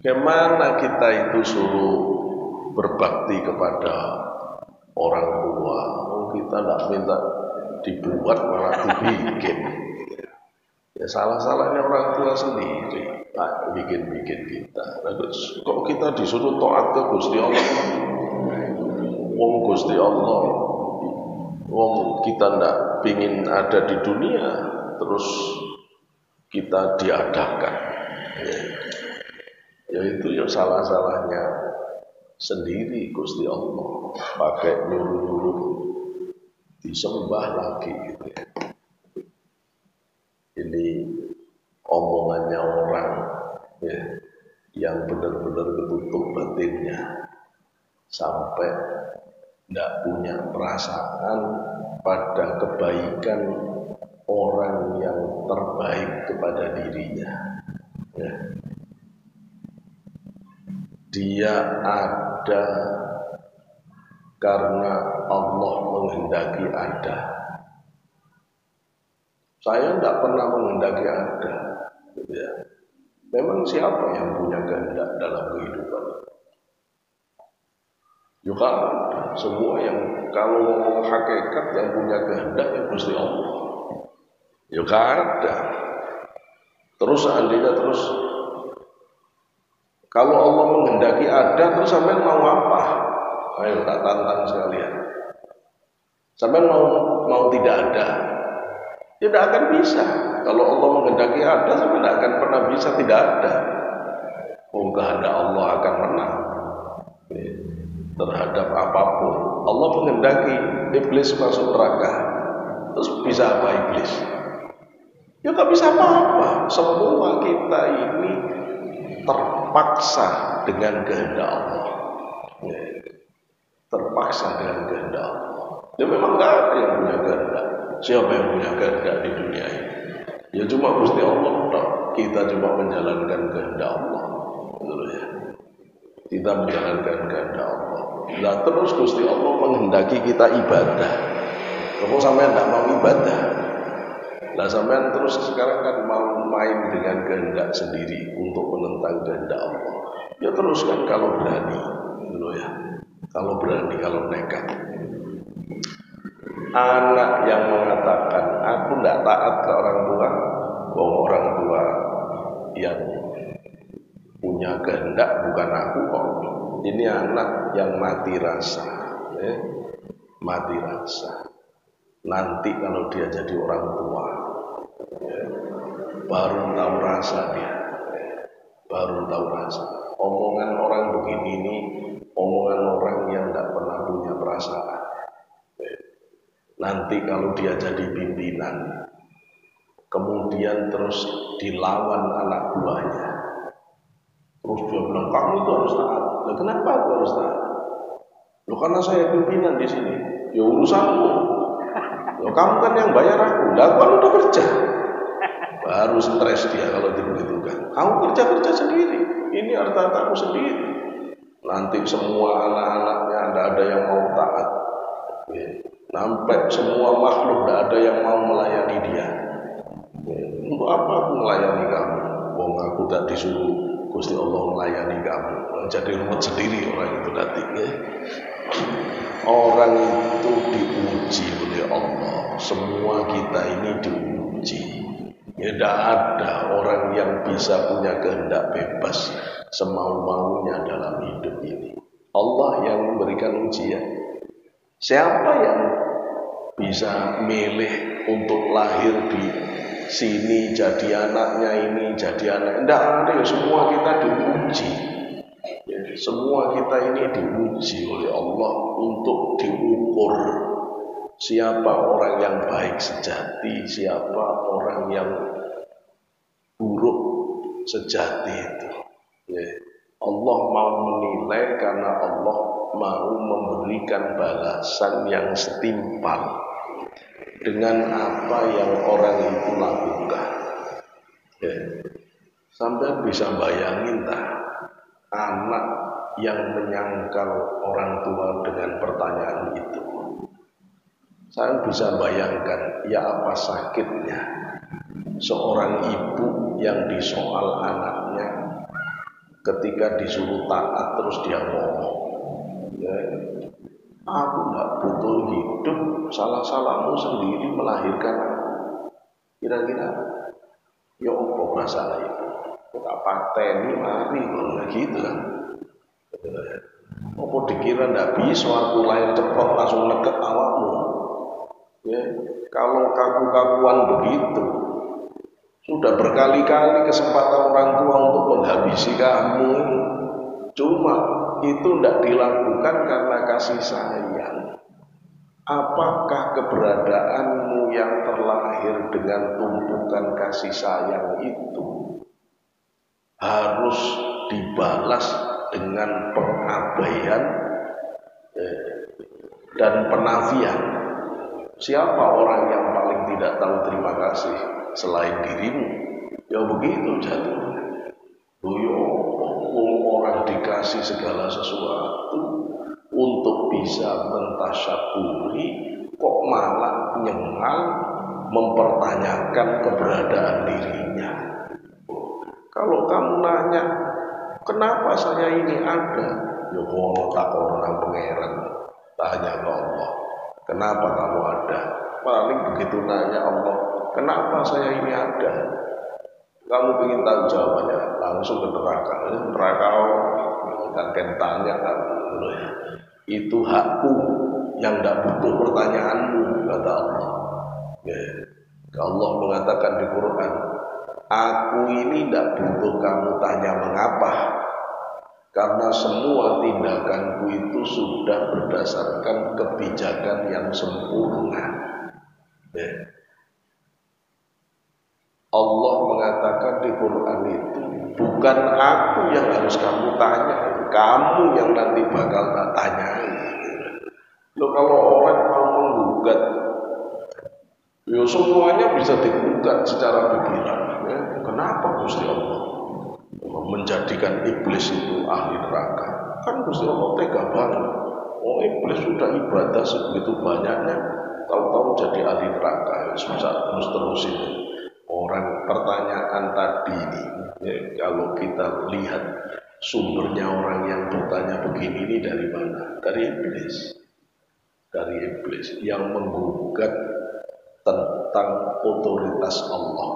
Kemana kita itu suruh berbakti kepada orang tua? Kita tidak minta dibuat malah dibikin. Ya salah-salahnya orang tua sendiri bikin kita. Terus kok kita disuruh taat ke Gusti Allah? Wong Gusti Allah, wong kita ndak pingin ada di dunia, terus kita diadakan. Ya itu yang salah-salahnya sendiri Gusti Allah, pakai nyuruh-nyuruh disembah lagi gitu ya. Ini omongannya orang ya, yang benar-benar ketutup batinnya sampai tidak punya perasaan pada kebaikan orang yang terbaik kepada dirinya ya. Dia ada karena Allah menghendaki ada. Saya tidak pernah menghendaki ada ya. Memang siapa yang punya kehendak dalam kehidupan? Juga semua yang kalau ngomong hakikat yang punya kehendak ya Gusti Allah. Juga ada. Terus seandainya terus kalau Allah menghendaki ada, terus sampean mau apa? Ayo tak tantang sekalian. Sampean mau tidak ada? Tidak akan bisa. Kalau Allah menghendaki ada, sampean tidak akan pernah bisa tidak ada. Kehendak Allah akan menang terhadap apapun. Allah menghendaki iblis masuk neraka, terus bisa apa iblis? Ya nggak bisa apa-apa. Semua kita ini terpaksa dengan kehendak Allah. Terpaksa dengan kehendak Allah. Ya memang nggak ada yang punya kehendak. Siapa yang punya kehendak di dunia ini? Ya cuma Gusti Allah. Kita cuma menjalankan kehendak Allah. Betul ya. Kita menjalankan kehendak Allah. Nah terus Gusti Allah menghendaki kita ibadah. Kamu sampai tidak mau ibadah. Nah sampean terus sekarang kan mau main dengan kehendak sendiri untuk menentang kehendak Allah. Ya terus kan kalau berani, dulu ya. Kalau berani, kalau nekat. Anak yang mengatakan aku tidak taat ke orang tua, orang tua yang punya kehendak bukan aku kok. Ini anak yang mati rasa, mati rasa. Nanti kalau dia jadi orang tua, baru tahu rasa dia, baru tahu rasa. Omongan orang begini ini, omongan orang yang tidak pernah punya perasaan. Nanti kalau dia jadi pimpinan, kemudian terus dilawan anak buahnya, terus dia bilang kamu itu harus taat. Nah, kenapa aku harus taat? Loh karena saya pimpinan di sini. Ya urusanmu. Loh kamu kan yang bayar aku. Lah aku kan udah kerja. Baru stres dia kalau dibegitukan. Kamu kerja sendiri. Ini harta-hartamu sendiri. Nanti semua anak-anaknya tidak ada yang mau taat. Sampai semua makhluk tidak ada yang mau melayani dia. Untuk apa aku melayani kamu? Wong aku tak disuruh Gusti Allah melayani kamu. Jadi ruwet sendiri orang itu nanti. Orang itu diuji oleh Allah. Semua kita ini diuji. Ya tidak ada orang yang bisa punya kehendak bebas semau-maunya dalam hidup ini. Allah yang memberikan ujian. Siapa yang bisa milih untuk lahir di sini jadi anaknya ini jadi anak? Tidak ada. Semua kita diuji. Ya, semua kita ini diuji oleh Allah untuk diukur. Siapa orang yang baik sejati, siapa orang yang buruk sejati itu. Ya. Allah mau menilai karena Allah mau memberikan balasan yang setimpal dengan apa yang orang itu lakukan. Ya. Sampai bisa bayangin tak anak yang menyangkal orang tua dengan pertanyaan itu. Saya bisa bayangkan ya apa sakitnya seorang ibu yang disoal anaknya, ketika disuruh taat terus dia ngomong, ya, aku nggak butuh hidup, salah-salahmu sendiri melahirkan aku. Kira-kira ya apa masalah itu? Tak pateni mari kalau gitu kan. Apa dikira ndak bisa aku lahir cepat langsung neket awakmu? Ya, kalau kaku-kakuan begitu, sudah berkali-kali kesempatan orang tua untuk menghabisi kamu, cuma itu tidak dilakukan karena kasih sayang. Apakah keberadaanmu yang terlahir dengan tumpukan kasih sayang itu harus dibalas dengan pengabaian dan penafian? Siapa orang yang paling tidak tahu terima kasih selain dirimu? Ya begitu jatuhnya. Orang dikasih segala sesuatu untuk bisa mentasyakuri, kok malah nyengal mempertanyakan keberadaan dirinya. Kalau kamu nanya, kenapa saya ini ada? Ya kono tak orang pangeran, tanya ke Allah, kenapa kamu ada? Paling begitu nanya Allah, kenapa saya ini ada? Kamu ingin tahu jawabannya, langsung ke neraka. Neraka kan tanya kan, itu hakku yang tidak butuh pertanyaanmu, kata Allah. Ya. Allah mengatakan di Quran, aku ini tidak butuh kamu tanya mengapa, karena semua tindakanku itu sudah berdasarkan kebijakan yang sempurna. Ya. Allah mengatakan di Quran itu, bukan aku yang harus kamu tanya, kamu yang nanti bakal tak tanyai. Loh, kalau orang mau menggugat, ya semuanya bisa digugat secara pikiran. Ya. Kenapa Gusti Allah menjadikan iblis itu ahli neraka? Kan Gusti Allah tega banget. Oh, iblis sudah ibadah sebegitu banyaknya, tahu-tahu jadi ahli neraka. Terus terusin. Orang pertanyaan tadi ini, ya, kalau kita lihat sumbernya orang yang bertanya begini ini dari mana? Dari iblis. Dari iblis yang menggugat tentang otoritas Allah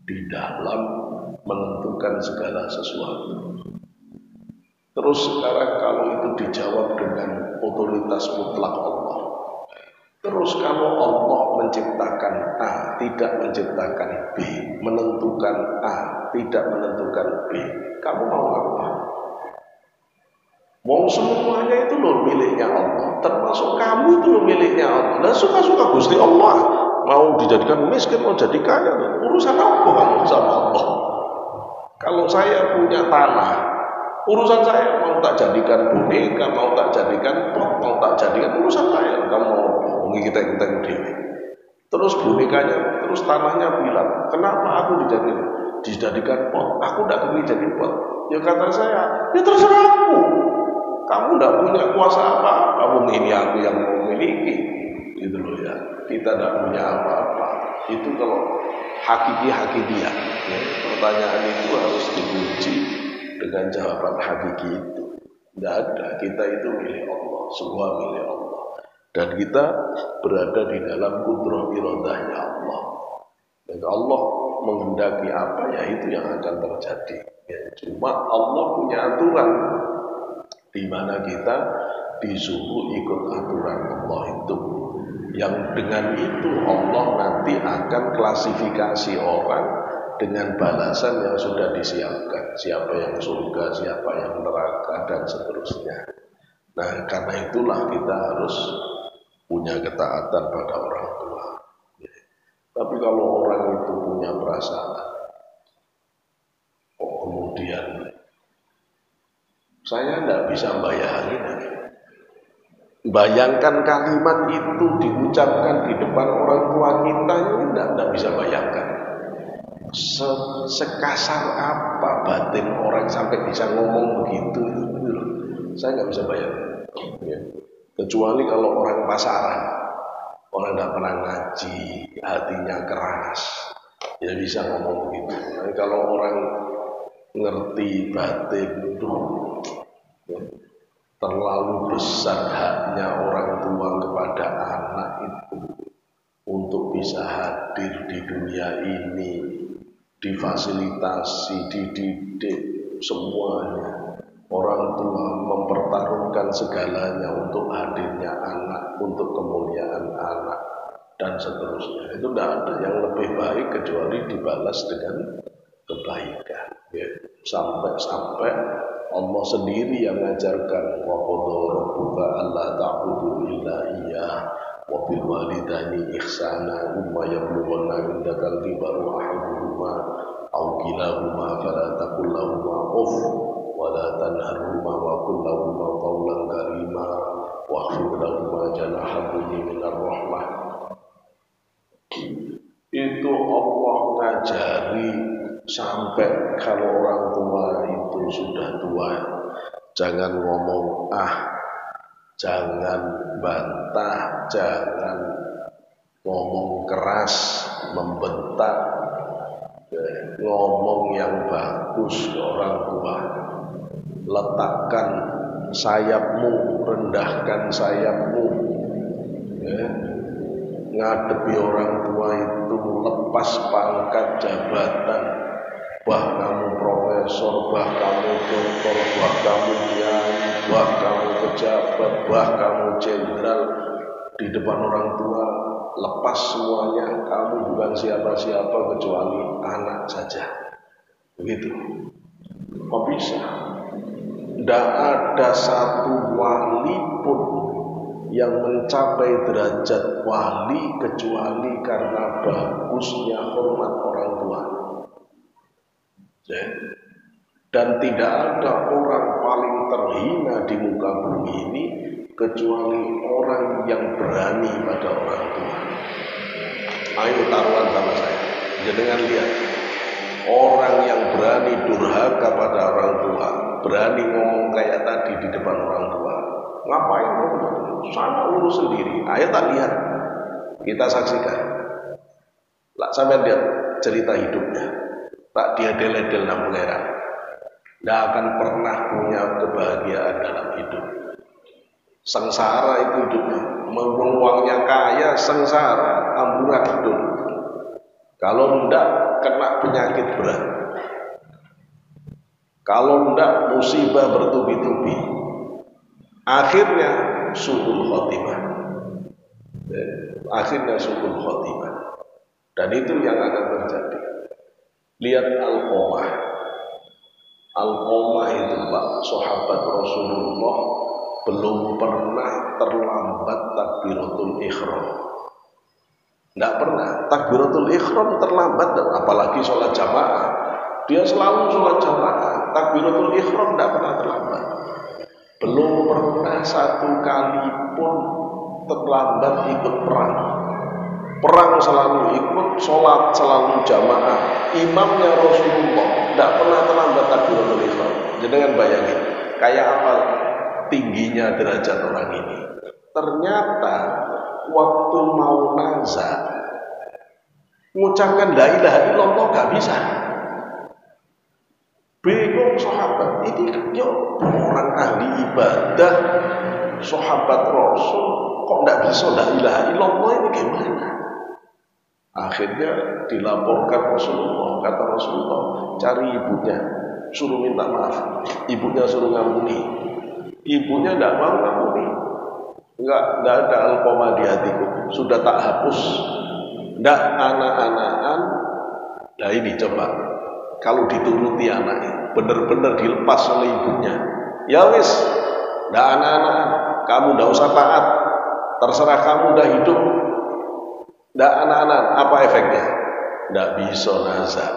di dalam menentukan segala sesuatu. Terus sekarang kalau itu dijawab dengan otoritas mutlak Allah, terus kalau Allah menciptakan A, tidak menciptakan B, menentukan A, tidak menentukan B, kamu mau apa? Mau semuanya itu loh miliknya Allah, termasuk kamu itu loh miliknya Allah. Nah, suka-suka Gusti Allah, mau dijadikan miskin, mau jadi kaya, urusan apa kamu sama Allah? Kalau saya punya tanah, urusan saya, mau tak jadikan boneka, mau tak jadikan pot, mau tak jadikan, urusan saya. Kamu mau kita dewi. Terus bonekanya, terus tanahnya bilang, kenapa aku dijadikan pot? Aku tidak ingin jadi pot. Ya kata saya, ya terserah aku. Kamu tidak punya kuasa apa? Kamu ini aku yang memiliki. Gitu loh ya. Kita tidak punya apa-apa. Itu kalau hakiki-hakikiah. Ya. Pertanyaan itu harus diuji dengan jawaban hakiki itu. Tidak ada. Kita itu milik Allah. Semua milik Allah. Dan kita berada di dalam kudrah iradahnya Allah. Dan Allah menghendaki apa, ya itu yang akan terjadi. Ya, cuma Allah punya aturan di mana kita disuruh ikut aturan Allah itu. Yang dengan itu Allah nanti akan klasifikasi orang dengan balasan yang sudah disiapkan. Siapa yang surga, siapa yang neraka, dan seterusnya. Nah, karena itulah kita harus punya ketaatan pada orang tua. Tapi kalau orang itu punya perasaan, kemudian saya tidak bisa bayangin. Bayangkan kalimat itu diucapkan di depan orang tua kita, ini tidak bisa bayangkan. Sekasar apa batin orang sampai bisa ngomong begitu, saya nggak bisa bayangkan. Ya. Kecuali kalau orang pasaran, orang tidak pernah ngaji, hatinya keras, ya bisa ngomong begitu. Tapi kalau orang ngerti batin itu terlalu besar haknya orang tua kepada anak itu untuk bisa hadir di dunia ini, difasilitasi, dididik semuanya. Orang tua mempertaruhkan segalanya untuk hadirnya anak, untuk kemuliaan anak, dan seterusnya. Itu tidak ada yang lebih baik kecuali dibalas dengan kebaikan. Ya. Sampai-sampai Allah sendiri yang mengajarkan wa qadha rabbuka alla ta'budu illa iyyah wa bil walidaini ihsana imma yablughanna indakal kibaru ahaduhuma aw kilahuma fala taqul lahumā uff wa la tanharhumā wa qul lahumā qawlan karīmā wakhfid lahumā janaha dhulli minar rahmah. Itu Allah ngajari sampai kalau orang tua itu sudah tua, jangan ngomong jangan bantah, jangan ngomong keras, membentak, ngomong yang bagus ke orang tua. Letakkan sayapmu, rendahkan sayapmu, ngadepi orang tua itu, lepas pangkat jabatan, bah kamu profesor, bah kamu doktor, bah kamu kiai, bah kamu pejabat, bah kamu jenderal, di depan orang tua lepas semuanya. Kamu bukan siapa-siapa kecuali anak saja. Begitu. Kok bisa? Tidak ada satu wali pun yang mencapai derajat wali kecuali karena bagusnya hormat orang tua. Dan tidak ada orang paling terhina di muka bumi ini kecuali orang yang berani pada orang tua. Ayo taruhan sama saya. Jangan lihat orang yang berani durhaka pada orang tua, berani ngomong kayak tadi di depan orang tua. Ngapain ngomong? Sana urus sendiri. Ayo tak lihat, kita saksikan. Lah sampai lihat cerita hidupnya. Tak dia deledel nang pangeran. Tidak akan pernah punya kebahagiaan dalam hidup. Sengsara itu hidupnya. Uangnya kaya, sengsara, amburadul. Kalau tidak kena penyakit berat. Kalau tidak musibah bertubi-tubi. Akhirnya su'ul khotimah. Akhirnya su'ul khotimah. Dan itu yang akan terjadi. Lihat Alqamah. Alqamah itu Pak, sahabat Rasulullah belum pernah terlambat takbiratul ihram. Tidak pernah. Takbiratul ihram terlambat, apalagi sholat jamaah. Dia selalu sholat jamaah. Takbiratul ihram tidak pernah terlambat. Belum pernah satu kali pun terlambat ikut perang. Perang selalu ikut, sholat selalu jamaah. Imamnya Rasulullah tidak pernah terlambat takbiratul ihram. Jangan bayangin kayak apa tingginya derajat orang ini. Ternyata waktu mau nazar mengucapkan la ilaha illallah gak bisa. Bingung sahabat, ini yo orang ahli ibadah, sahabat Rasul kok tidak bisa la ilaha illallah, ini gimana? Akhirnya dilaporkan Rasulullah, kata Rasulullah, cari ibunya, suruh minta maaf. Ibunya suruh ngampuni. Ibunya tidak mau ngampuni. Enggak ada Alqamah di hatiku, sudah tak hapus. Tidak anak-anakan. Nah ini coba, kalau dituruti anaknya, benar-benar dilepas oleh ibunya. Ya wis, tidak anak-anakan, kamu tidak usah taat, terserah kamu udah hidup. Tidak anak-anak, apa efeknya? Tidak bisa nazar,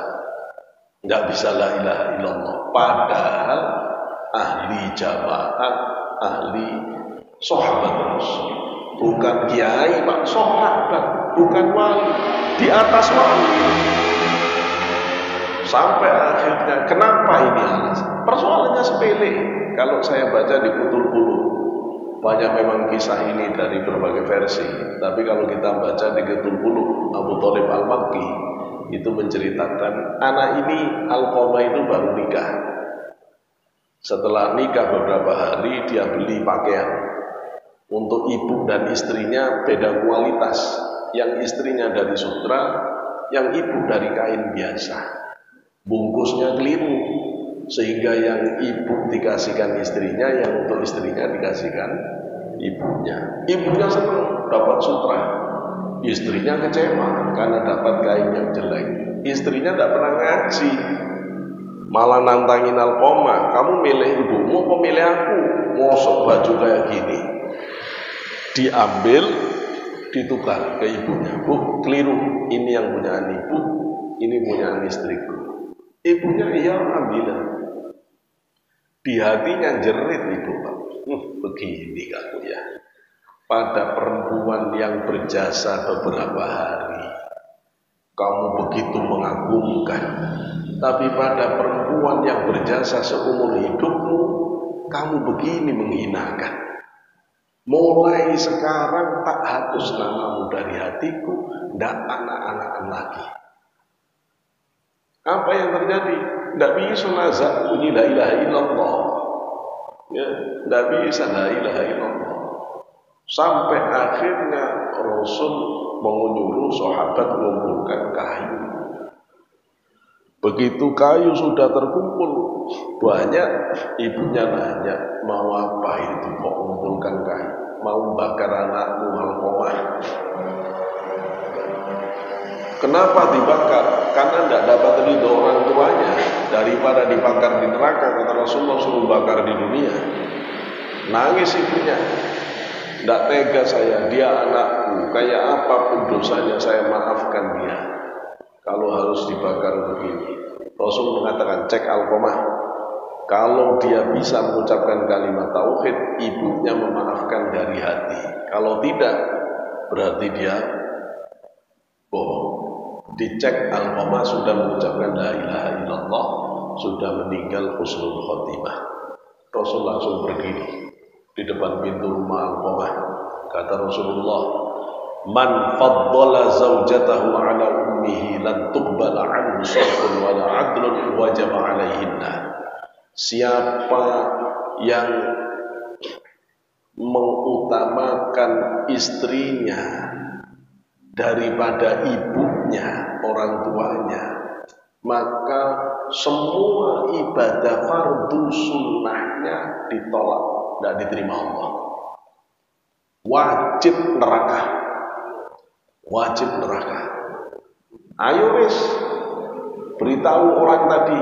tidak bisa la ilaha illallah. Padahal ahli jamaah, ahli sahabat Rasul, bukan kiai Pak, sahabat, bukan wali, di atas wali. Sampai akhirnya, kenapa ini alasan? Persoalannya sepele. Kalau saya baca di Futhul Qulub, banyak memang kisah ini dari berbagai versi. Tapi kalau kita baca di Futhul Qulub, Abu Thalib Al-Makki itu menceritakan anak ini Alqamah itu baru nikah. Setelah nikah beberapa hari dia beli pakaian untuk ibu dan istrinya beda kualitas. Yang istrinya dari sutra, yang ibu dari kain biasa. Bungkusnya keliru, sehingga yang ibu dikasihkan istrinya, yang untuk istrinya dikasihkan ibunya. Ibunya senang dapat sutra, istrinya kecewa karena dapat kain yang jelek. Istrinya tidak pernah ngaji, malah nantangin Alqamah, kamu milih ibumu apa milih aku? Mosok baju kayak gini. Diambil, ditukar ke ibunya. Bu, keliru, ini yang punya ibu, ini punya istriku. Ibunya iya ambil. Di hatinya jerit ibu, begini kamu ya. Pada perempuan yang berjasa beberapa hari, kamu begitu mengagumkan. Tapi pada perempuan yang berjasa seumur hidupmu, kamu begini menghinakan. Mulai sekarang tak hapus namamu dari hatiku, tidak anak-anakan lagi. Apa yang terjadi? Tidak bisa nazak bunyi la ilaha illallah. Ya, tidak bisa la ilaha illallah. Sampai akhirnya Rasul menyuruh sahabat mengumpulkan kayu. Begitu kayu sudah terkumpul banyak, ibunya nanya, mau apa itu kok mengumpulkan kayu? Mau bakar anakmu Alqamah. Kenapa dibakar? Karena tidak dapat ridho orang tuanya. Daripada dibakar di neraka, kata Rasulullah, suruh bakar di dunia. Nangis ibunya. Tidak tega saya, dia anakku, kayak apapun dosanya saya maafkan dia. Kalau harus dibakar begini. Rasul mengatakan, cek Alqamah. Kalau dia bisa mengucapkan kalimat tauhid, ibunya memaafkan dari hati. Kalau tidak, berarti dia bohong. Dicek Alqamah sudah mengucapkan la ilaha illallah, sudah meninggal husnul khotimah. Rasul langsung berdiri di depan pintu rumah Alqamah. Kata Rasulullah, man faddala zawjatahu ala ummihi lan tuqbala anhu sarfun wala adlun wajaba alaihinna. Siapa yang mengutamakan istrinya daripada ibunya, orang tuanya, maka semua ibadah fardu sunnahnya ditolak, tidak diterima Allah. Wajib neraka. Wajib neraka. Ayo wis, beritahu orang tadi,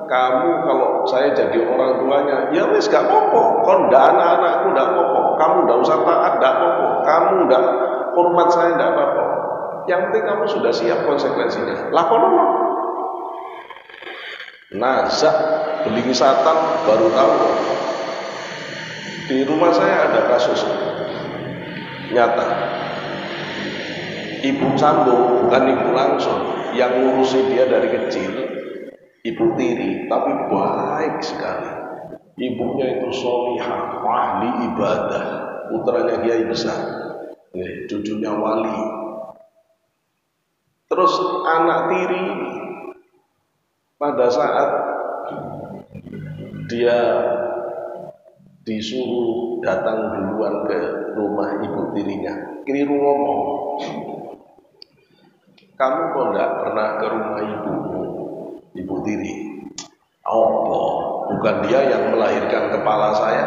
kamu kalau saya jadi orang tuanya, ya wis gak apa-apa. Kau ndak anak-anakku ndak apa-apa. Kamu ndak usah taat ndak apa-apa. Kamu ndak hormat saya ndak apa-apa. Yang penting kamu sudah siap konsekuensinya. Lakonono. Nazak beli wisatan baru tahu. Di rumah saya ada kasus nyata. Ibu sambung, bukan ibu langsung, yang ngurusi dia dari kecil, ibu tiri, tapi baik sekali. Ibunya itu sholihah, ahli ibadah, putranya kiai besar, cucunya wali. Terus anak tiri pada saat dia disuruh datang duluan ke rumah ibu tirinya, keliru ngomong. Kamu kok enggak pernah ke rumah ibu tiri? Oh, bukan dia yang melahirkan kepala saya.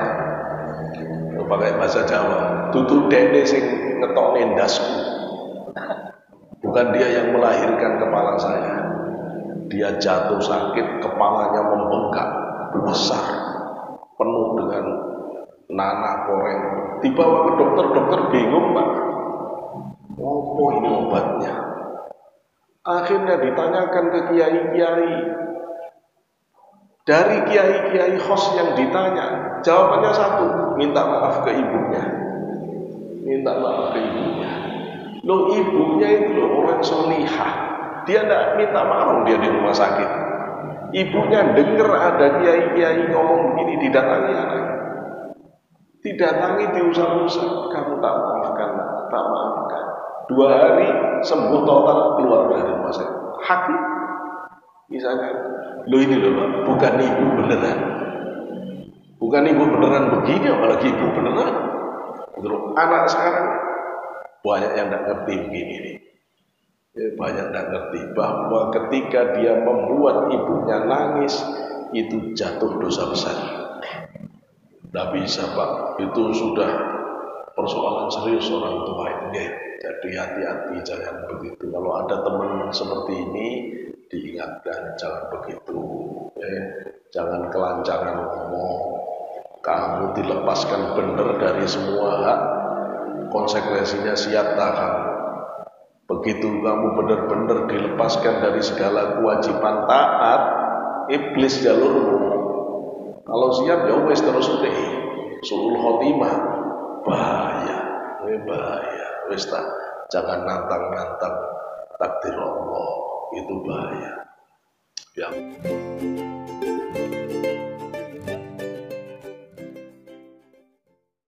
Pakai bahasa Jawa, tutu dene sing ngetokne ndasku. Bukan dia yang melahirkan kepala saya. Dia jatuh sakit, kepalanya membengkak besar, penuh dengan nanah koreng. Dibawa ke dokter bingung, Pak. Oh, ini obatnya. Akhirnya ditanyakan ke kiai-kiai. Dari kiai-kiai khos yang ditanya, jawabannya satu, minta maaf ke ibunya. Minta maaf ke ibunya. Loh, ibunya itu loh orang solihah. Dia tidak minta maaf dia di rumah sakit. Ibunya dengar ada kiai-kiai ngomong begini, didatangi anak. Didatangi, diusap-usap, kamu tak maafkan, tak maafkan. 2 hari sembuh total, keluar dari rumah sakit. hakim. Misalnya, lo ini loh Pak, bukan ibu beneran. Bukan ibu beneran begini, apalagi ibu beneran. Terus anak sekarang banyak yang tidak ngerti begini nih. Banyak tidak ngerti bahwa ketika dia membuat ibunya nangis, itu jatuh dosa besar. Tidak bisa Pak, itu sudah persoalan serius orang tua ini. Jadi hati-hati, jangan begitu. Kalau ada teman seperti ini, diingatkan jangan begitu. Jangan kelancaran ngomong. Kamu dilepaskan benar dari semua hak, konsekuensinya siap tahan. Begitu kamu benar-benar dilepaskan dari segala kewajiban taat, iblis jalurmu. Kalau siap ya wis terus deh. Suul khotimah, bahaya, bahaya. Wis tak, jangan nantang-nantang takdir Allah, itu bahaya. Ya.